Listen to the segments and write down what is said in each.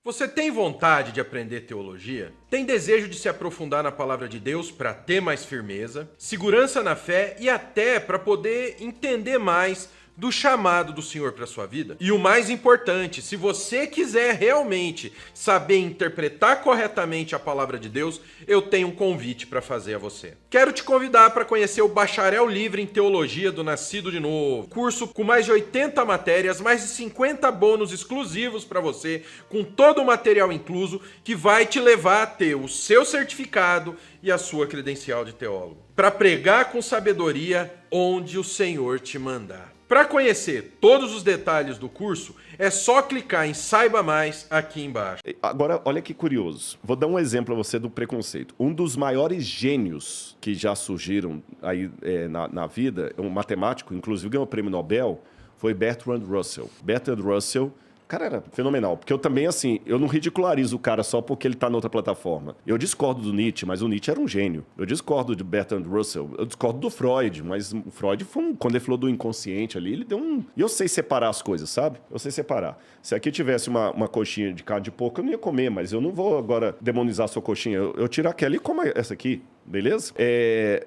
Você tem vontade de aprender teologia? Tem desejo de se aprofundar na palavra de Deus para ter mais firmeza, segurança na fé e até para poder entender mais do chamado do Senhor para sua vida? E o mais importante, se você quiser realmente saber interpretar corretamente a palavra de Deus, eu tenho um convite para fazer a você. Quero te convidar para conhecer o Bacharel Livre em Teologia do Nascido de Novo, curso com mais de 80 matérias, mais de 50 bônus exclusivos para você, com todo o material incluso, que vai te levar a ter o seu certificado e a sua credencial de teólogo, para pregar com sabedoria onde o Senhor te mandar. Para conhecer todos os detalhes do curso, é só clicar em Saiba Mais aqui embaixo. Agora, olha que curioso. Vou dar um exemplo a você do preconceito. Um dos maiores gênios que já surgiram aí na vida, um matemático, inclusive ganhou o prêmio Nobel, foi Bertrand Russell. Bertrand Russell, cara, era fenomenal. Porque eu também, assim, eu não ridicularizo o cara só porque ele tá noutra plataforma. Eu discordo do Nietzsche, mas o Nietzsche era um gênio. Eu discordo de Bertrand Russell. Eu discordo do Freud, mas o Freud foi quando ele falou do inconsciente ali, ele deu um... E eu sei separar as coisas, sabe? Eu sei separar. Se aqui tivesse uma coxinha de carne de porco, eu não ia comer, mas eu não vou agora demonizar a sua coxinha. Eu tiro aquela e como essa aqui, beleza?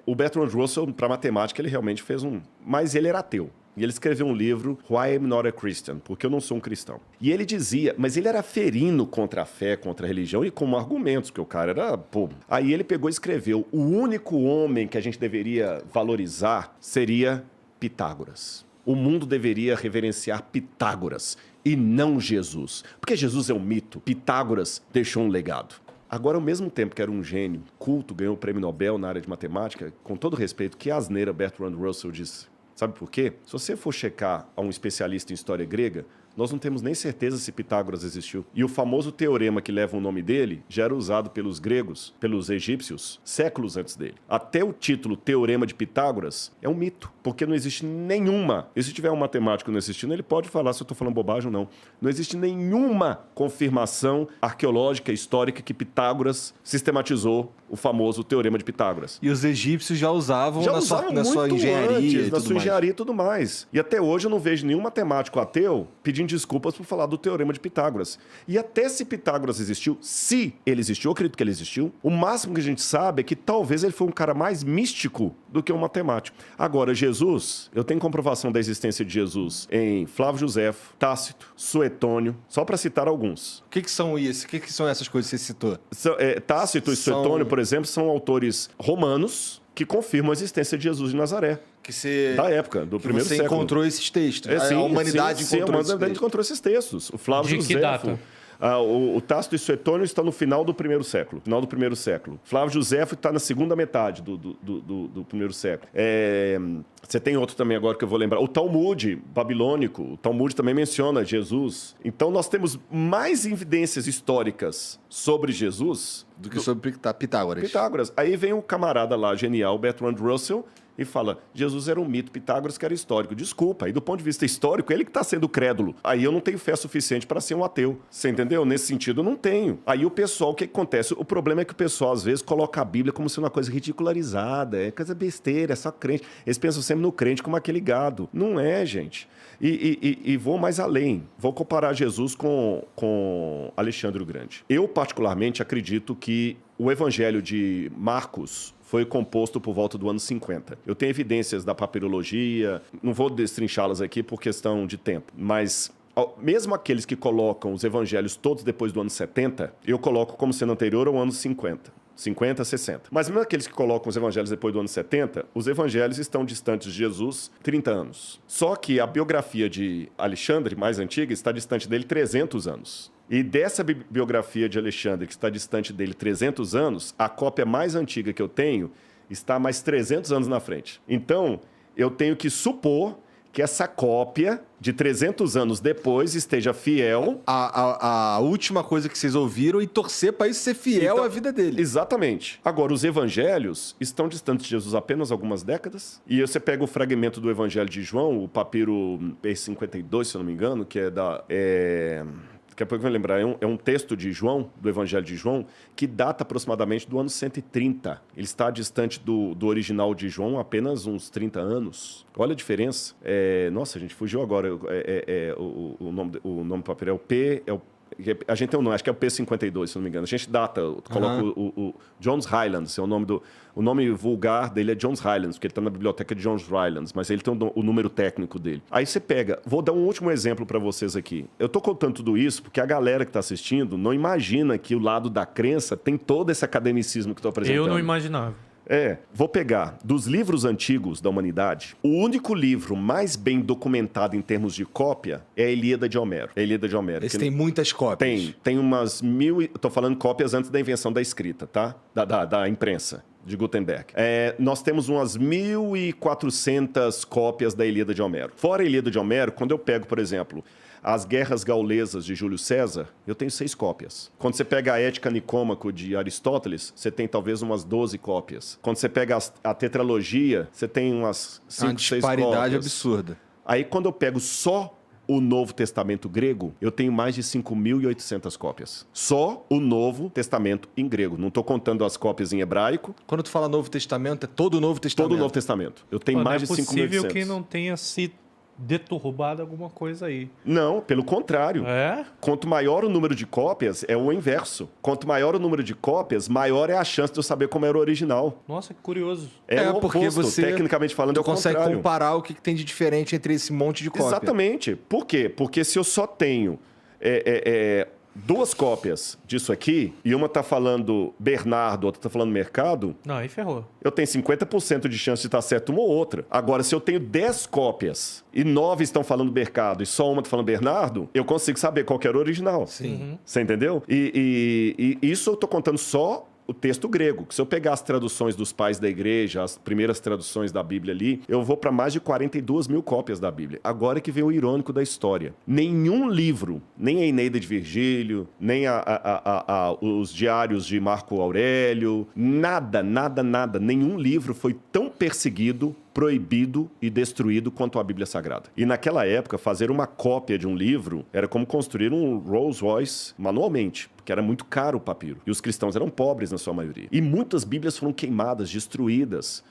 O Bertrand Russell, pra matemática, ele realmente fez um... Mas ele era ateu. E ele escreveu um livro, Why I'm Not a Christian, porque eu não sou um cristão. E ele dizia, mas ele era ferino contra a fé, contra a religião e com argumentos, porque o cara era, pô. Aí ele pegou e escreveu, o único homem que a gente deveria valorizar seria Pitágoras. O mundo deveria reverenciar Pitágoras e não Jesus. Porque Jesus é um mito, Pitágoras deixou um legado. Agora, ao mesmo tempo que era um gênio, culto, ganhou o prêmio Nobel na área de matemática, com todo respeito, que asneira Bertrand Russell disse. Sabe por quê? Se você for checar a um especialista em história grega, nós não temos nem certeza se Pitágoras existiu. E o famoso teorema que leva o nome dele já era usado pelos gregos, pelos egípcios, séculos antes dele. Até o título Teorema de Pitágoras é um mito, porque não existe nenhuma... E se tiver um matemático não assistindo, ele pode falar se eu estou falando bobagem ou não. Não existe nenhuma confirmação arqueológica, histórica, que Pitágoras sistematizou o famoso Teorema de Pitágoras. E os egípcios já usavam na sua engenharia e tudo mais. E até hoje eu não vejo nenhum matemático ateu pedindo desculpas por falar do Teorema de Pitágoras. E até se Pitágoras existiu, se ele existiu, eu acredito que ele existiu, o máximo que a gente sabe é que talvez ele foi um cara mais místico do que um matemático. Agora, Jesus, eu tenho comprovação da existência de Jesus em Flávio Josefo, Tácito, Suetônio, só para citar alguns. O que são isso? O que são essas coisas que você citou? Tácito e Suetônio, por exemplo, são autores romanos que confirmam a existência de Jesus de Nazaré. Da época, do primeiro século. Você encontrou esses textos. Sim, a humanidade encontrou esses textos. O Flávio De Josefo. que data? O Tácito e Suetônio estão no final do primeiro século. Flávio Josefo está na segunda metade do primeiro século. Você tem outro também agora que eu vou lembrar. O Talmud babilônico. O Talmud também menciona Jesus. Então nós temos mais evidências históricas sobre Jesus do que sobre Pitágoras. Aí vem o camarada lá, genial, Bertrand Russell, e fala, Jesus era um mito, Pitágoras que era histórico. Desculpa, aí do ponto de vista histórico, ele que está sendo crédulo. Aí eu não tenho fé suficiente para ser um ateu. Você entendeu? Nesse sentido, eu não tenho. Aí o pessoal, o que acontece? O problema é que o pessoal, às vezes, coloca a Bíblia como sendo uma coisa ridicularizada, é coisa besteira, é só crente. Eles pensam sempre no crente como aquele gado. Não é, gente. E vou mais além. Vou comparar Jesus com Alexandre o Grande. Eu, particularmente, acredito que o Evangelho de Marcos foi composto por volta do ano 50. Eu tenho evidências da papirologia, não vou destrinchá-las aqui por questão de tempo, mas mesmo aqueles que colocam os evangelhos todos depois do ano 70, eu coloco como sendo anterior ao ano 50. 50, 60. Mas mesmo aqueles que colocam os evangelhos depois do ano 70, os evangelhos estão distantes de Jesus 30 anos. Só que a biografia de Alexandre, mais antiga, está distante dele 300 anos. E dessa biografia de Alexandre, que está distante dele 300 anos, a cópia mais antiga que eu tenho está mais 300 anos na frente. Então, eu tenho que supor que essa cópia de 300 anos depois esteja fiel... A última coisa que vocês ouviram e torcer para isso ser fiel à vida dele. Exatamente. Agora, os evangelhos estão distantes de Jesus apenas algumas décadas. E você pega o fragmento do evangelho de João, o papiro P52, se eu não me engano, que é da... Daqui a pouco eu vou lembrar, é um texto de João, do Evangelho de João, que data aproximadamente do ano 130. Ele está distante do original de João apenas uns 30 anos. Olha a diferença. Nossa, a gente fugiu agora. O nome do papel é o A gente tem um nome, acho que é o P52, se não me engano. A gente data, coloca o Johns Highlands, é o nome vulgar dele é Johns Highlands, porque ele está na biblioteca de Johns Highlands, mas ele tem o número técnico dele. Aí você pega, vou dar um último exemplo para vocês aqui. Eu tô contando tudo isso porque a galera que está assistindo não imagina que o lado da crença tem todo esse academicismo que eu tô apresentando. Eu não imaginava. Vou pegar dos livros antigos da humanidade, o único livro mais bem documentado em termos de cópia é a Ilíada de Homero. Esse tem muitas cópias. Tem umas 1000... Tô falando cópias antes da invenção da escrita, tá? Da imprensa de Gutenberg. Nós temos umas 1.400 cópias da Ilíada de Homero. Fora a Ilíada de Homero, quando eu pego, por exemplo, as Guerras Gaulesas de Júlio César, eu tenho 6 cópias. Quando você pega a Ética Nicômaco de Aristóteles, você tem talvez umas 12 cópias. Quando você pega a Tetralogia, você tem umas 5, 6 cópias. Uma disparidade absurda. Aí quando eu pego só o Novo Testamento grego, eu tenho mais de 5.800 cópias. Só o Novo Testamento em grego. Não estou contando as cópias em hebraico. Quando tu fala Novo Testamento, é todo o Novo Testamento? Todo o Novo Testamento. Eu tenho mais de 5.800. É possível que não tenha se deturbado alguma coisa aí. Não, pelo contrário. Quanto maior o número de cópias, é o inverso. Quanto maior o número de cópias, maior é a chance de eu saber como era o original. Nossa, que curioso. O porque oposto, você, tecnicamente falando, é o consegue contrário. comparar o que tem de diferente entre esse monte de cópia. Exatamente. Por quê? Porque se eu só tenho 2 cópias disso aqui, e uma tá falando Bernardo, outra tá falando mercado... Não, aí ferrou. Eu tenho 50% de chance de estar certo uma ou outra. Agora, se eu tenho 10 cópias e 9 estão falando mercado e só uma tá falando Bernardo, eu consigo saber qual que era o original. Sim. Você entendeu? E isso eu tô contando só o texto grego. Que se eu pegar as traduções dos pais da igreja, as primeiras traduções da Bíblia ali, eu vou para mais de 42 mil cópias da Bíblia. Agora que vem o irônico da história. Nenhum livro, nem a Eneida de Virgílio, nem os diários de Marco Aurélio, nada, nenhum livro foi tão perseguido, proibido e destruído quanto a Bíblia Sagrada. E naquela época, fazer uma cópia de um livro era como construir um Rolls Royce manualmente, porque era muito caro o papiro. E os cristãos eram pobres na sua maioria. E muitas Bíblias foram queimadas, destruídas.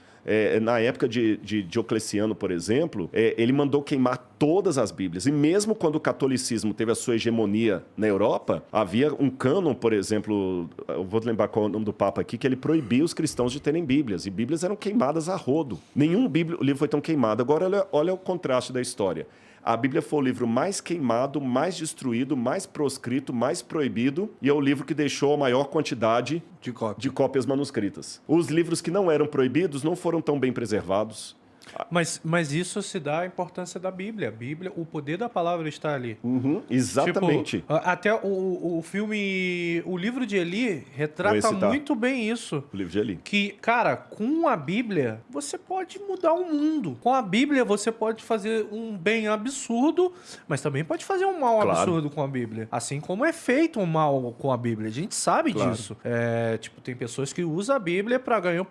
Na época de Diocleciano, por exemplo, ele mandou queimar todas as Bíblias. E mesmo quando o catolicismo teve a sua hegemonia na Europa, havia um cânon, por exemplo, eu vou lembrar qual é o nome do Papa aqui, que ele proibia os cristãos de terem Bíblias. E Bíblias eram queimadas a rodo. Nenhum livro foi tão queimado. Agora, olha o contraste da história. A Bíblia foi o livro mais queimado, mais destruído, mais proscrito, mais proibido, e é o livro que deixou a maior quantidade de cópias manuscritas. Os livros que não eram proibidos não foram tão bem preservados. Mas isso se dá a importância da Bíblia. A Bíblia, o poder da palavra está ali. Exatamente. Tipo, até o filme... O livro de Eli retrata muito bem isso. O livro de Eli. Que, cara, com a Bíblia, você pode mudar o mundo. Com a Bíblia, você pode fazer um bem absurdo, mas também pode fazer um mal absurdo com a Bíblia. Assim como é feito um mal com a Bíblia. A gente sabe disso. Tem pessoas que usam a Bíblia para ganho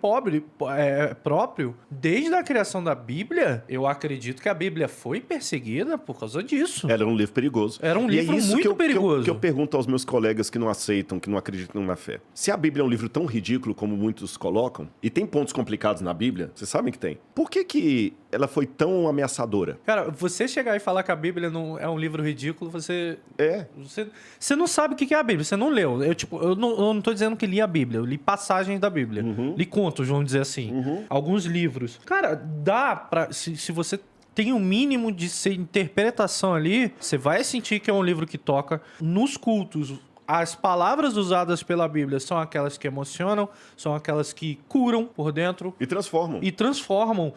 próprio. Desde a criação da Bíblia, eu acredito que a Bíblia foi perseguida por causa disso. Era um livro perigoso. Era um livro muito perigoso. Que eu pergunto aos meus colegas que não aceitam, que não acreditam na fé. Se a Bíblia é um livro tão ridículo como muitos colocam, e tem pontos complicados na Bíblia, vocês sabem que tem. Por que ela foi tão ameaçadora? Cara, você chegar e falar que a Bíblia não é um livro ridículo, você não sabe o que é a Bíblia, você não leu. Eu não tô dizendo que li a Bíblia, eu li passagens da Bíblia. Li contos, vamos dizer assim. Alguns livros. Cara, dá pra... Se você tem um mínimo de interpretação ali, você vai sentir que é um livro que toca nos cultos. As palavras usadas pela Bíblia são aquelas que emocionam, são aquelas que curam por dentro. E transformam.